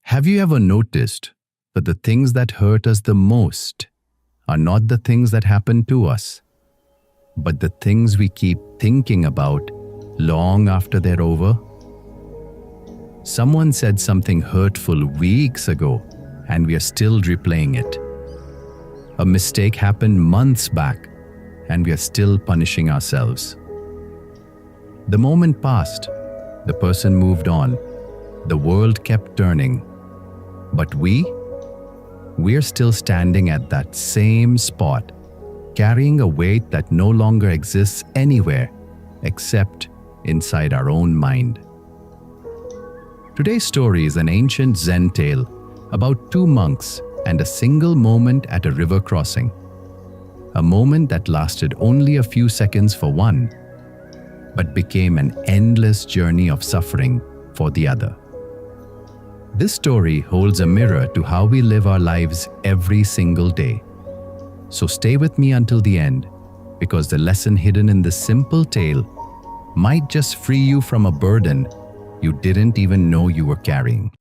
Have you ever noticed that the things that hurt us the most are not the things that happen to us, but the things we keep thinking about long after they're over? Someone said something hurtful weeks ago, and we are still replaying it. A mistake happened months back, and we are still punishing ourselves. The moment passed, the person moved on, the world kept turning, but we're still standing at that same spot, carrying a weight that no longer exists anywhere except inside our own mind. Today's story is an ancient Zen tale about two monks and a single moment at a river crossing. A moment that lasted only a few seconds for one, but became an endless journey of suffering for the other. This story holds a mirror to how we live our lives every single day. So stay with me until the end, because the lesson hidden in this simple tale might just free you from a burden you didn't even know you were carrying.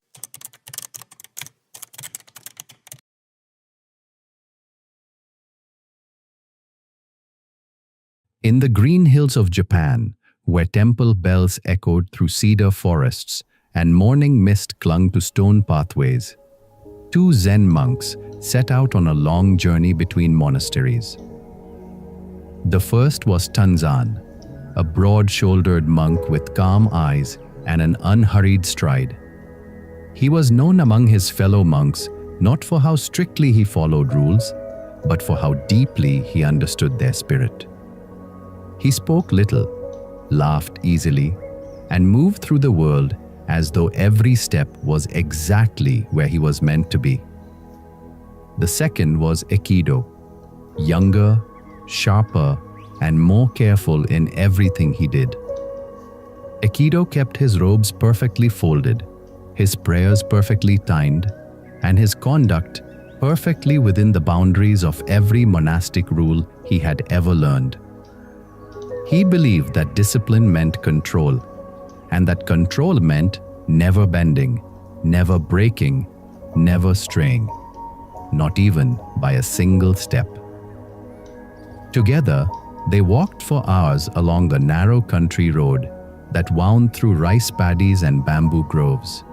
In the green hills of Japan, where temple bells echoed through cedar forests and morning mist clung to stone pathways, two Zen monks set out on a long journey between monasteries. The first was Tanzan, a broad-shouldered monk with calm eyes and an unhurried stride. He was known among his fellow monks not for how strictly he followed rules, but for how deeply he understood their spirit. He spoke little, laughed easily, and moved through the world as though every step was exactly where he was meant to be. The second was Aikido, younger, sharper, and more careful in everything he did. Aikido kept his robes perfectly folded, his prayers perfectly timed, and his conduct perfectly within the boundaries of every monastic rule he had ever learned. He believed that discipline meant control, and that control meant never bending, never breaking, never straying, not even by a single step. Together, they walked for hours along the narrow country road that wound through rice paddies and bamboo groves.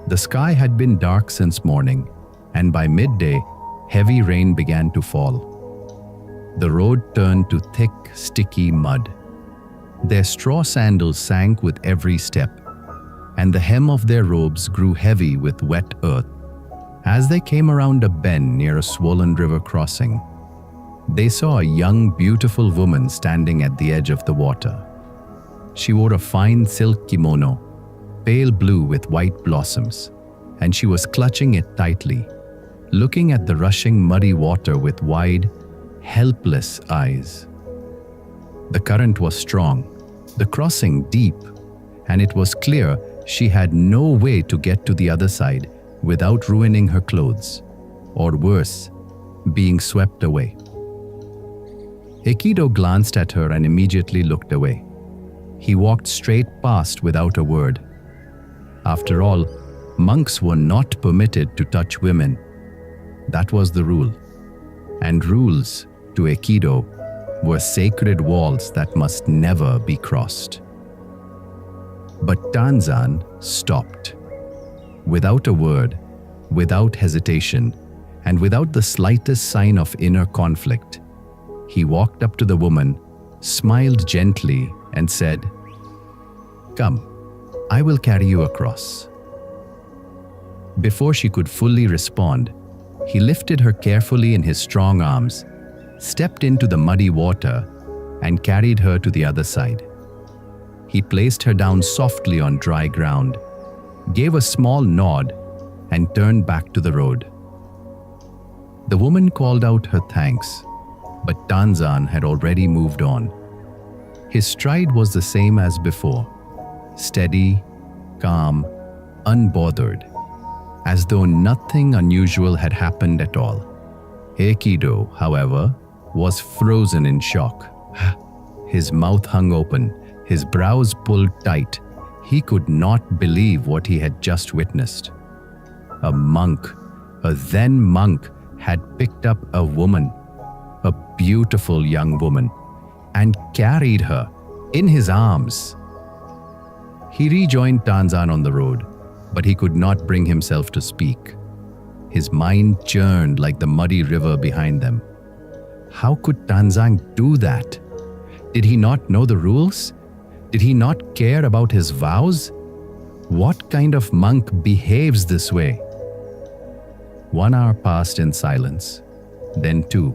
The sky had been dark since morning, and by midday, heavy rain began to fall. The road turned to thick, sticky mud. Their straw sandals sank with every step, and the hem of their robes grew heavy with wet earth. As they came around a bend near a swollen river crossing, they saw a young, beautiful woman standing at the edge of the water. She wore a fine silk kimono, pale blue with white blossoms, and she was clutching it tightly, looking at the rushing muddy water with wide, helpless eyes. The current was strong, the crossing deep, and it was clear she had no way to get to the other side without ruining her clothes, or worse, being swept away. Aikido glanced at her and immediately looked away. He walked straight past without a word. After all, monks were not permitted to touch women. That was the rule. And rules, to Aikido, were sacred walls that must never be crossed. But Tanzan stopped. Without a word, without hesitation, and without the slightest sign of inner conflict, he walked up to the woman, smiled gently, and said, "Come, I will carry you across." Before she could fully respond, he lifted her carefully in his strong arms, stepped into the muddy water, and carried her to the other side. He placed her down softly on dry ground, gave a small nod, and turned back to the road. The woman called out her thanks, but Tanzan had already moved on. His stride was the same as before, steady, calm, unbothered, as though nothing unusual had happened at all. Aikido, however, was frozen in shock. His mouth hung open, his brows pulled tight. He could not believe what he had just witnessed. a monk, a Zen monk, had picked up a woman, a beautiful young woman, and carried her in his arms. He rejoined Tanzan on the road, but he could not bring himself to speak. His mind churned like the muddy river behind them. How could Tanzan do that? Did he not know the rules? Did he not care about his vows? What kind of monk behaves this way? 1 hour passed in silence, then 2,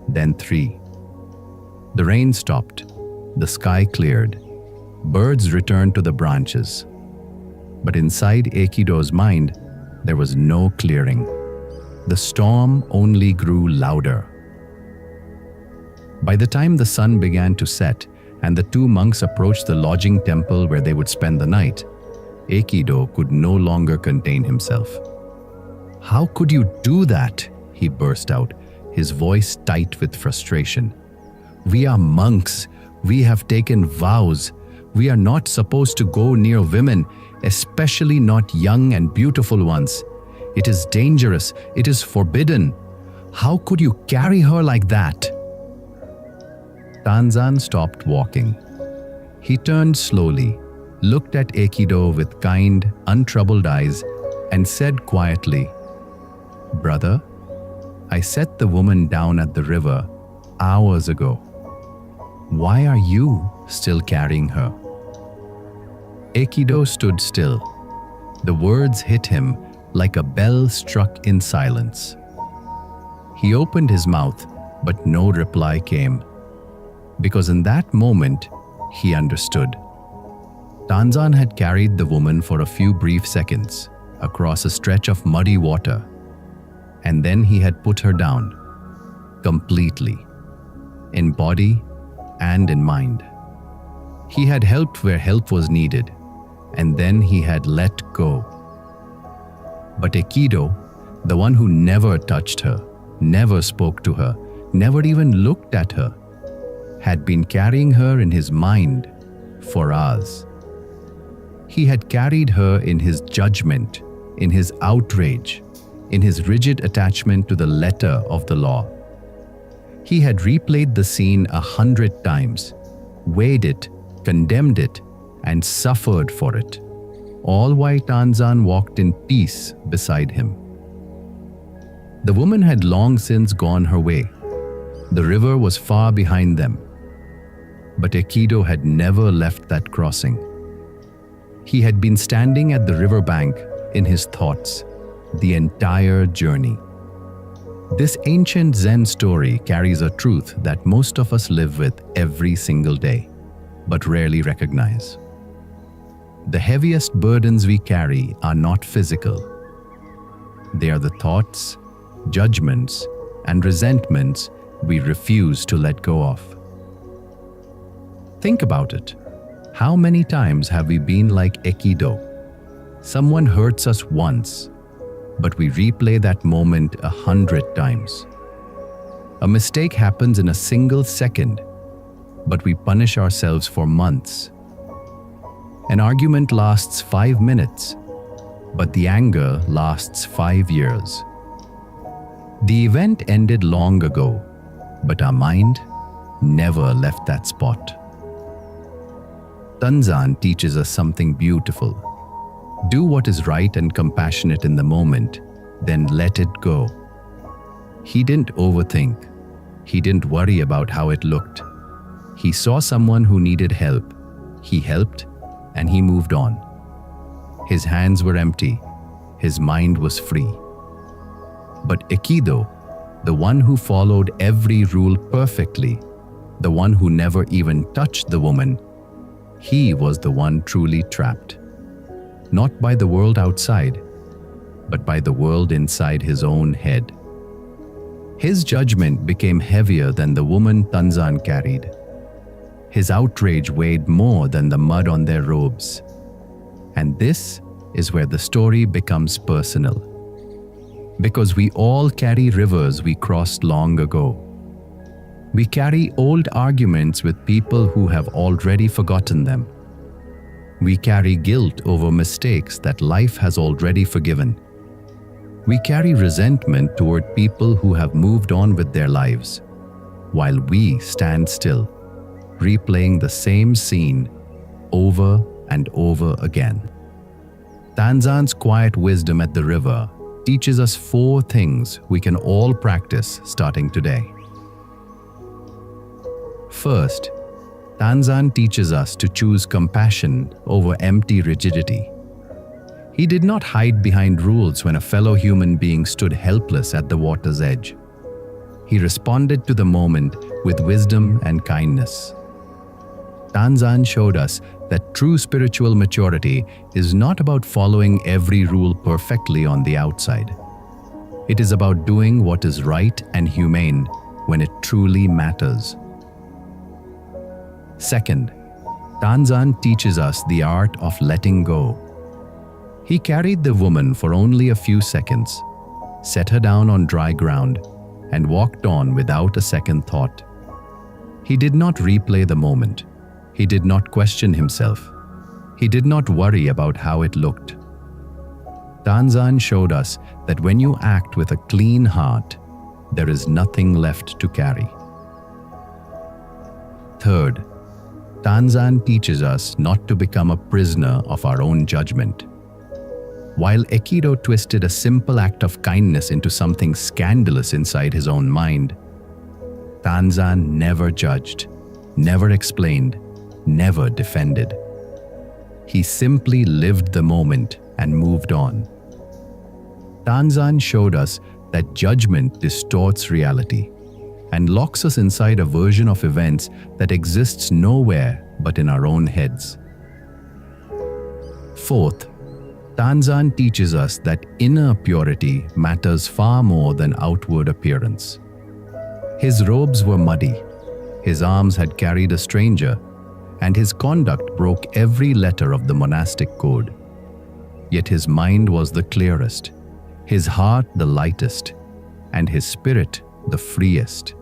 then 3. The rain stopped, the sky cleared, birds returned to the branches. But inside Aikido's mind, there was no clearing. The storm only grew louder. By the time the sun began to set and the 2 monks approached the lodging temple where they would spend the night, Aikido could no longer contain himself. "How could you do that?" he burst out, his voice tight with frustration. "We are monks. We have taken vows. We are not supposed to go near women, especially not young and beautiful ones. It is dangerous. It is forbidden. How could you carry her like that?" Tanzan stopped walking. He turned slowly, looked at Aikido with kind, untroubled eyes, and said quietly, "Brother, I set the woman down at the river hours ago. Why are you still carrying her?" Aikido stood still. The words hit him like a bell struck in silence. He opened his mouth, but no reply came. Because in that moment, he understood. Tanzan had carried the woman for a few brief seconds across a stretch of muddy water, and then he had put her down, completely, in body and in mind. He had helped where help was needed, and then he had let go. But Aikido, the one who never touched her, never spoke to her, never even looked at her, had been carrying her in his mind for hours. He had carried her in his judgment, in his outrage, in his rigid attachment to the letter of the law. He had replayed the scene 100 times, weighed it, condemned it, and suffered for it, all while Tanzan walked in peace beside him. The woman had long since gone her way. The river was far behind them. But Aikido had never left that crossing. He had been standing at the riverbank in his thoughts the entire journey. This ancient Zen story carries a truth that most of us live with every single day, but rarely recognize. The heaviest burdens we carry are not physical. They are the thoughts, judgments, and resentments we refuse to let go of. Think about it. How many times have we been like Aikido? Someone hurts us once, but we replay that moment 100 times. A mistake happens in a single second, but we punish ourselves for months. An argument lasts 5 minutes, but the anger lasts 5 years. The event ended long ago, but our mind never left that spot. Tanzan teaches us something beautiful. Do what is right and compassionate in the moment, then let it go. He didn't overthink. He didn't worry about how it looked. He saw someone who needed help. He helped, and he moved on. His hands were empty. His mind was free. But Aikido, the one who followed every rule perfectly, the one who never even touched the woman, he was the one truly trapped. Not by the world outside, but by the world inside his own head. His judgment became heavier than the woman Tanzan carried. His outrage weighed more than the mud on their robes. And this is where the story becomes personal. Because we all carry rivers we crossed long ago. We carry old arguments with people who have already forgotten them. We carry guilt over mistakes that life has already forgiven. We carry resentment toward people who have moved on with their lives, while we stand still, replaying the same scene over and over again. Tanzan's quiet wisdom at the river teaches us 4 things we can all practice starting today. First, Tanzan teaches us to choose compassion over empty rigidity. He did not hide behind rules when a fellow human being stood helpless at the water's edge. He responded to the moment with wisdom and kindness. Tanzan showed us that true spiritual maturity is not about following every rule perfectly on the outside. It is about doing what is right and humane when it truly matters. Second, Tanzan teaches us the art of letting go. He carried the woman for only a few seconds, set her down on dry ground, and walked on without a second thought. He did not replay the moment. He did not question himself. He did not worry about how it looked. Tanzan showed us that when you act with a clean heart, there is nothing left to carry. Third, Tanzan teaches us not to become a prisoner of our own judgment. While Aikido twisted a simple act of kindness into something scandalous inside his own mind, Tanzan never judged, never explained, never defended. He simply lived the moment and moved on. Tanzan showed us that judgment distorts reality and locks us inside a version of events that exists nowhere but in our own heads. Fourth, Tanzan teaches us that inner purity matters far more than outward appearance. His robes were muddy, his arms had carried a stranger, and his conduct broke every letter of the monastic code. Yet his mind was the clearest, his heart the lightest, and his spirit the freest.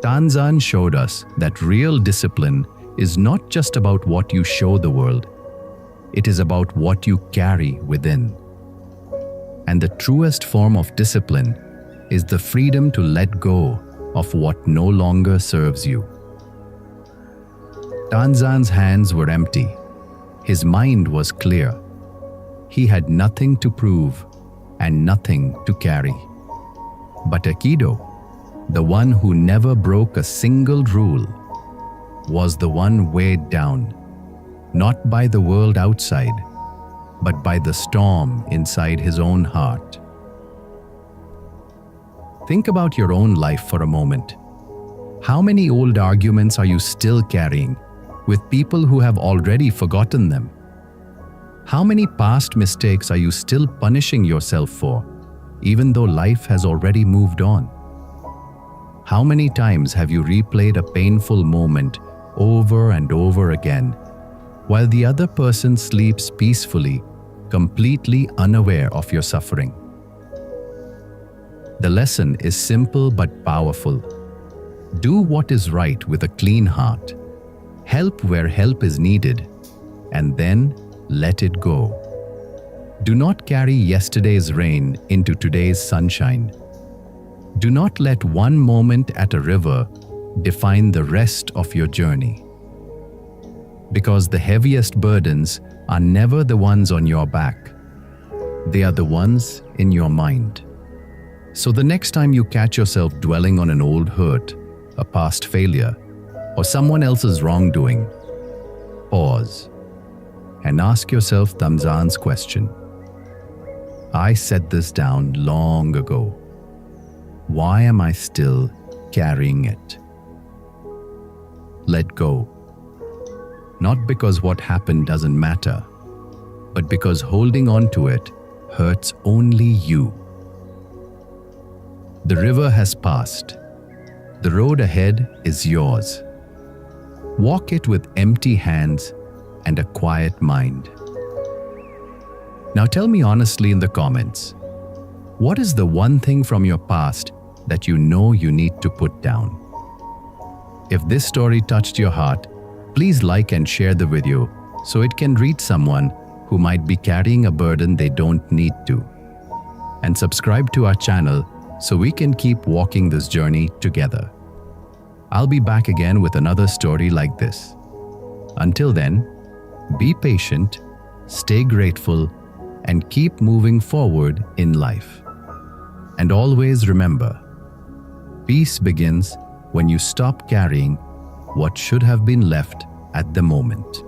Tanzan showed us that real discipline is not just about what you show the world, it is about what you carry within. And the truest form of discipline is the freedom to let go of what no longer serves you. Tanzan's hands were empty. His mind was clear. He had nothing to prove and nothing to carry. But Aikido, the one who never broke a single rule, was the one weighed down, not by the world outside, but by the storm inside his own heart. Think about your own life for a moment. How many old arguments are you still carrying with people who have already forgotten them? How many past mistakes are you still punishing yourself for, even though life has already moved on? How many times have you replayed a painful moment over and over again, while the other person sleeps peacefully, completely unaware of your suffering? The lesson is simple but powerful. Do what is right with a clean heart. Help where help is needed, and then let it go. Do not carry yesterday's rain into today's sunshine. Do not let one moment at a river define the rest of your journey. Because the heaviest burdens are never the ones on your back. They are the ones in your mind. So the next time you catch yourself dwelling on an old hurt, a past failure, or someone else's wrongdoing, pause and ask yourself Tanzan's question. I set this down long ago. Why am I still carrying it? Let go. Not because what happened doesn't matter, but because holding on to it hurts only you. The river has passed. The road ahead is yours. Walk it with empty hands and a quiet mind. Now tell me honestly in the comments, what is the one thing from your past that you know you need to put down? If this story touched your heart, please like and share the video so it can reach someone who might be carrying a burden they don't need to. and subscribe to our channel so we can keep walking this journey together. I'll be back again with another story like this. Until then, be patient, stay grateful, and keep moving forward in life. And always remember, peace begins when you stop carrying what should have been left at the moment.